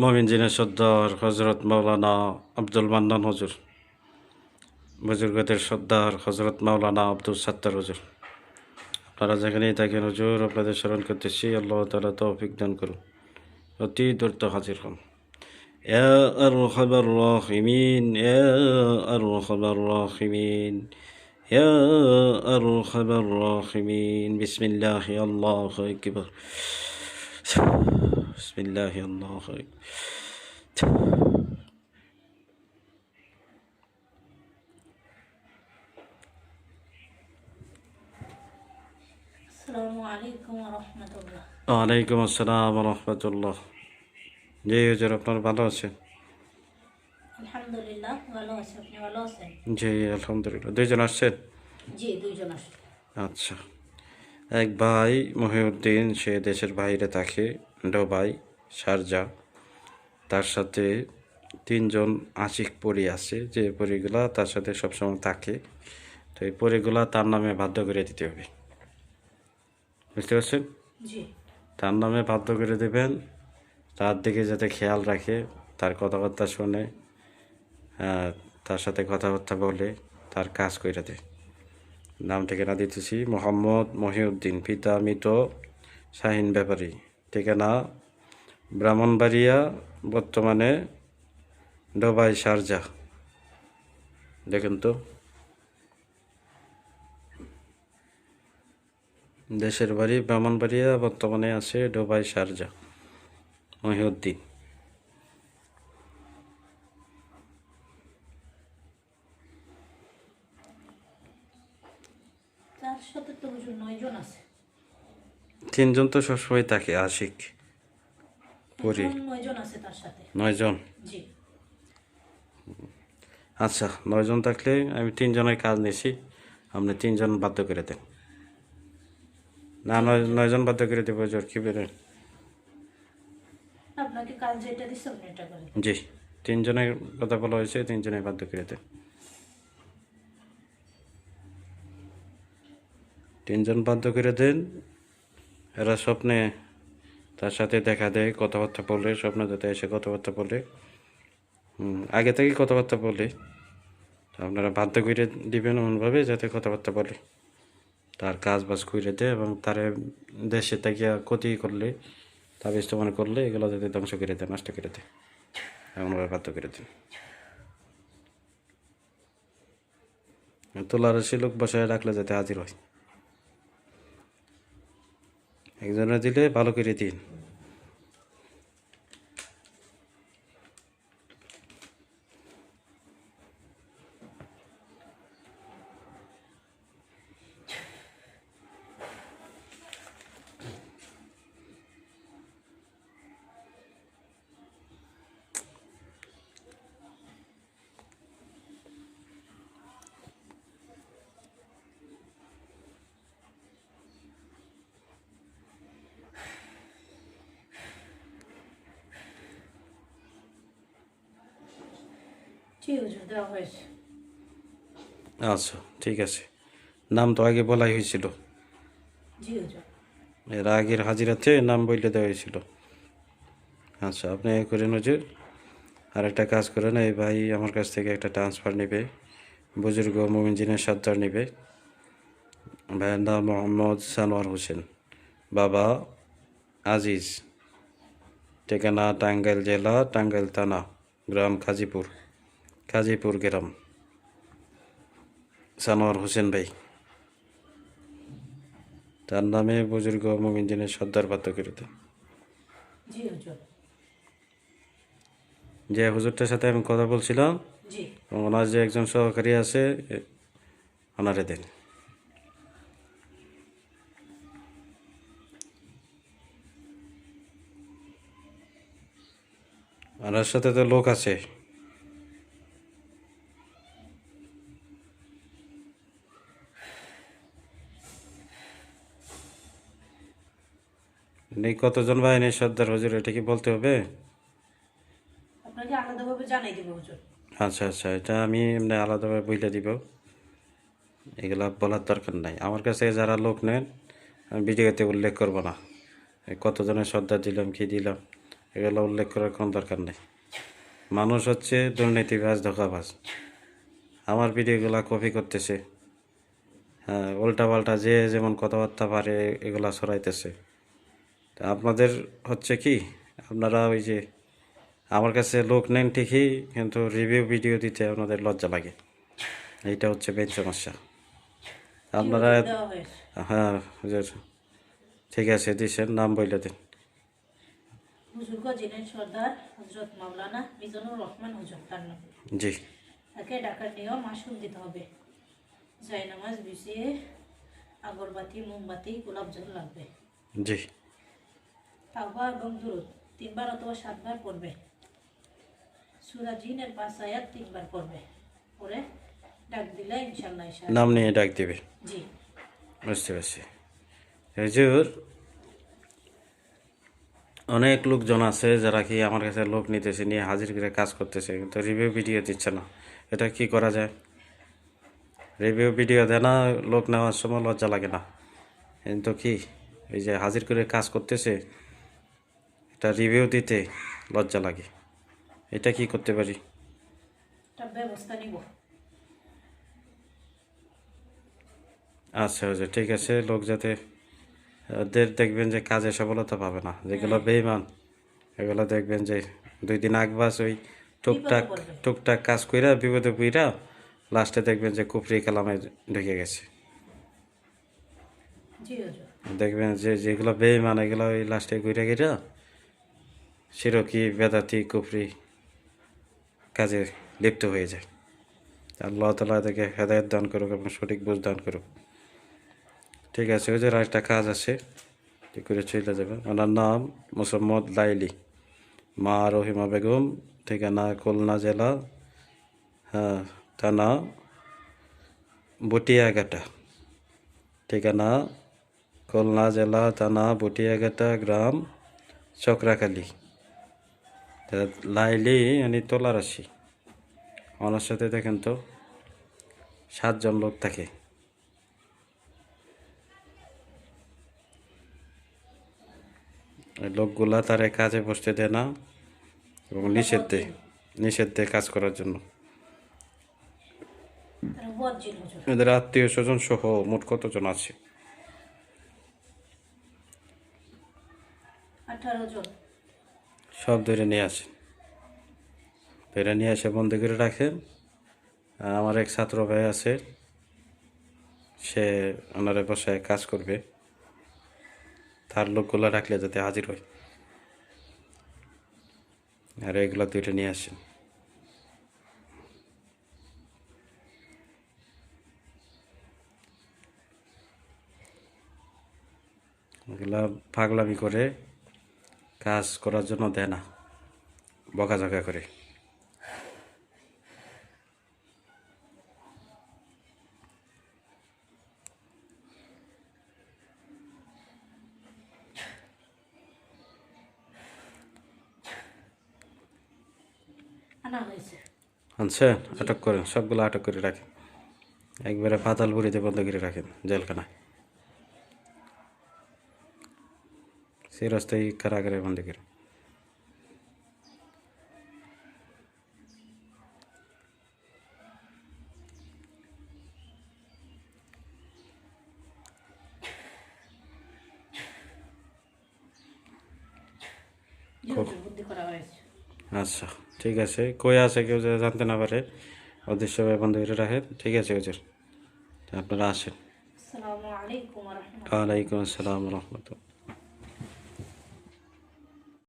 মমিনজিনের সর্দার হজরত মাওলানা আব্দুল মান্নান হুজুর, বুজুর্গদের সর্দার হজরত মাওলানা আব্দুল সাত্তার হুজুর, আপনারা যেখানেই থাকেন হুজুর, আপনাদের স্মরণ করতেছি। আল্লাহ তাআলা তৌফিক দান করুন, অতি দ্রুত হাজির হন। ইয়া আরহামার রাহিমিন, ইয়া আরহামার রাহিমিন, ইয়া আরহামার রাহিমিন। বিসমিল্লাহি আল্লাহু আকবার, বিসমিল্লাহি আল্লাহু আকবার। আসসালামু আলাইকুম ওয়া রাহমাতুল্লাহ। ওয়ালাইকুম আসসালাম রহমতুল্লাহ। জি হুজুর, আপনার ভালো আছেন? আলহামদুলিল্লাহ ভালো আছি, আপনি ভালো আছেন? জি আলহামদুলিল্লাহ। দুইজন আসছেন? জি, দুইজন আসছে। আচ্ছা। এক ভাই মহিউদ্দিন, সে দেশের বাইরে থাকে, দুবাই, শারজা। তার সাথে তিনজন আশিক পরী আছে, যে পরীগুলা তার সাথে সবসময় থাকে। তো এই পরীগুলা তার নামে বাধ্য করে দিতে হবে, বুঝতে পারছেন? জি। তার নামে বাধ্য করে দেবেন, তার দিকে যাতে খেয়াল রাখে, তার কথাবার্তা শোনে, তার সাথে কথাবার্তা বলে, তার কাজ করে দেয়। নাম ঠিকানা দিতেছি: মোহাম্মদ মহিউদ্দিন, পিতা মৃত শাহিন ব্যাপারী, ঠিকানা ব্রাহ্মণবাড়িয়া, বর্তমানে দুবাই, শারজা। দেখেন তো, দেশের বাড়ি ব্রাহ্মণবাড়িয়া, বর্তমানে আছে দুবাই, শারজা। মহিউদ্দিন। তার সাথে তো হুজুর 9 জন আছে। তিনজন তো সবসময় থাকে আশিক পরি। এখন 9 জন আছে তার সাথে। 9জন? জি। আচ্ছা, 9জন থাকলে আমি 3জনের কাজ নিয়েছি, আপনি 3জন বাধ্য করে দেন। না, 9জন বাধ্য করে দেবো জোর, কি বেরোয়? আপনাকে কাজ যেটা দিচ্ছে আপনি এটা করেন। জি, 3জনের কথা বলা হয়েছে, 3জনের বাধ্য করে দেন। 3জন বাধ্য করে দেন। এরা স্বপ্নে তার সাথে দেখা দেয়, কথাবার্তা বলে, স্বপ্নে যাতে এসে কথাবার্তা বলে, আগে থেকেই কথাবার্তা বলে। আপনারা বাধ্য করে দিবেন এমনভাবে যাতে কথাবার্তা বলে, তার কাজ বাজ করে দেয়, এবং তার দেশে থেকে ক্ষতি করলে, তাবিজ মনে করলে এগুলো যাতে ধ্বংস করে দেয়, নষ্ট করে দেয়, এমনভাবে বাধ্য করে দেন। তোলারসি লোক বসায় রাখলে যাতে হাজির হয়। একজনে দিলে ভালো করে দিন। জি হুজুর, দেওয়া হয়েছে। আচ্ছা, ঠিক আছে। নাম তো আগে বলাই হয়েছিল, জি হুজুর। এর আগের হাজিরাতে নাম বললে দেওয়া হয়েছিল। আচ্ছা, আপনি এ করেন হুজুর, আর একটা কাজ করেন, এই ভাই আমার কাছ থেকে একটা ট্রান্সফার নেবে, বুজুর্গ মোমিনজিনের সর্দার নেবে। ভাইয়ের নাম মোহাম্মদ সানোয়ার হোসেন, বাবা আজিজ, ঠিকানা টাঙ্গাইল জেলা, টাঙ্গাইল থানা, গ্রাম কাজীপুর, কাজীপুর গ্রাম। সানোয়ার হোসেন ভাই, তার নামে বুজুর্গ মোমিনজিনের সর্দার বাধ্য করে দেন। জি হুজুর। যে হুজুরটার সাথে আমি কথা বলছিলাম, জি। ওনার যে একজন সহকারী আছে, ওনারে দেন। ওনার সাথে তো লোক আছে। নেই কতজন বাহিনীর সর্দার হুজুর, এটা কি বলতে হবে? আপনাকে আলাদাভাবে জানাই দেব হুজুর। আচ্ছা আচ্ছা, এটা আমি এমনি আলাদাভাবে বইলে দিব, এগুলা বলার দরকার নাই। আমার কাছে যারা লোক নেন, আমি ভিডিওতে উল্লেখ করব না কতজনের সর্দার দিলাম, কি দিলাম, এগুলো উল্লেখ করার কোনো দরকার নেই। মানুষ হচ্ছে দুর্নীতিবাজ, ধোঁকাবাজ। আমার ভিডিওগুলা কপি করতেছে, হ্যাঁ, উল্টাপাল্টা যে যেমন কথাবার্তা পারে এগুলা ছড়াইতেছে। তা আপনাদের হচ্ছে কি, আপনারা ওই যে আমার কাছে লোক নেন ঠিকই, কিন্তু রিভিউ ভিডিও দিতে আপনাদের লজ্জা লাগে। এইটা হচ্ছে মেন সমস্যা। আপনারা দেওয়া হয়েছে হ্যাঁ হুজুর, ঠিক আছে দিছেন, নাম বইলে দিন। বুজুর্গ জিনের সর্দার হজরত মাওলানা মিজানুর রহমান হুজুর তার নাম। জি তাকে ডাকার নিয়ম মাসুম দিতে হবে। জায়নামাজ বিছিয়ে আগরবাতি, মোমবাতি, গোলাপ জল লাগবে। জি তাওবা এবং দুরুদ 3 বার অথবা 7 বার পড়বে। সূরা জিনের 5 আয়াত 3 বার পড়বে। পরে ডাক দিলে ইনশাআল্লাহ নাম নিয়ে ডাক দিবে। জি বুঝতে পারছি। হুজুর, অনেক লোকজন আছে যারা কি আমার কাছে লোক নিতেছে, নিয়ে হাজির করে কাজ করতেছে, কিন্তু রিভিউ ভিডিও দিচ্ছে না। এটা কি করা যায়? রিভিউ ভিডিও দেয় না, লোক নেওয়ার সময় লজ্জা লাগে না, কিন্তু কি এই যে হাজির করে কাজ করতেছে, এটা রিভিউ দিতে লজ্জা লাগে। এটা কি করতে পারি? একটা ব্যবস্থা নিব। আচ্ছা হুজুর, ঠিক আছে। লোক যাতে ওদের দেখবেন যে কাজে সফলতা পাবে না, যেগুলো বেইমান এগুলো দেখবেন যে 2 দিন আগবাস ওই টুকটাক বিপদে পড়বে। টুকটাক কাজ কইরা বিপদে পুইরা লাস্টে দেখবেন যে কুফরি কালামে ঢুকে গেছে। জি হুজুর। দেখবেন যে যেগুলো বেইমান এগুলো ওই লাস্টে ঘুরে গিরা শিরকি বেদাতি কুফরি কাজে লিপ্ত হয়ে যায়। আল্লাহ তাআলা তাকে হেদায়েত দান করুক এবং সঠিক বুঝ দান করুক। ঠিক আছে, ওই যে আরেকটা কাজ আছে, ঠিক করে চলে যাবে। ওনার নাম মোসাম্মদ লাইলি, মা রহিমা বেগম, ঠিকানা খুলনা জেলা, হ্যাঁ, থানা বটিয়াঘাটা, ঠিকানা খুলনা জেলা, থানা বটিয়াঘাটা, গ্রাম চক্রাখালী। তা লাইলি উনি তোলারাশি। ওনার সাথে দেখেন তো 7 জন লোক থাকে। এই লোকগুলা তারে কাজে বসতে দেয় না এবং নিষেধ দেয় কাজ করার জন্য। তারা বদ জিন হুজুর। এদের আত্মীয় স্বজন সহ মোট কতজন আছে? 18 জন। সব ধরে নিয়ে আসেন, ধরে নিয়ে এসে বন্দি করে রাখেন। আর আমার এক ছাত্র ভাই আছে, সে ওনারে বসায় কাজ করবে, তার লোকগুলো রাখলে যাতে হাজির হয়। আর এগুলো ধরে নিয়ে আসেন। এগুলা পাগলামি করে কাজ করার জন্য দেয় না, বকাঝকা করে। আনা হয়েছে। আনছেন, আটক করেন, সবগুলো আটক করে রাখেন, একবারে পাতাল বুড়িতে বন্ধ করে রাখেন জেলখানায়, চিরস্থায়ী কারাগারে বন্দি করে। জি হুজুর, বুদ্ধি করা হয়েছে। আচ্ছা ঠিক আছে, কই আছে কেউ যদি জানতে না পারে অদৃশ্যভাবে বন্ধ করে রাখেন। ঠিক আছে হুজুর, আপনারা আসেন। আসসালামু আলাইকুম ওয়া রাহমাতুল্লাহ। ওয়ালাইকুম আসসালাম রহমতুল্লাহ।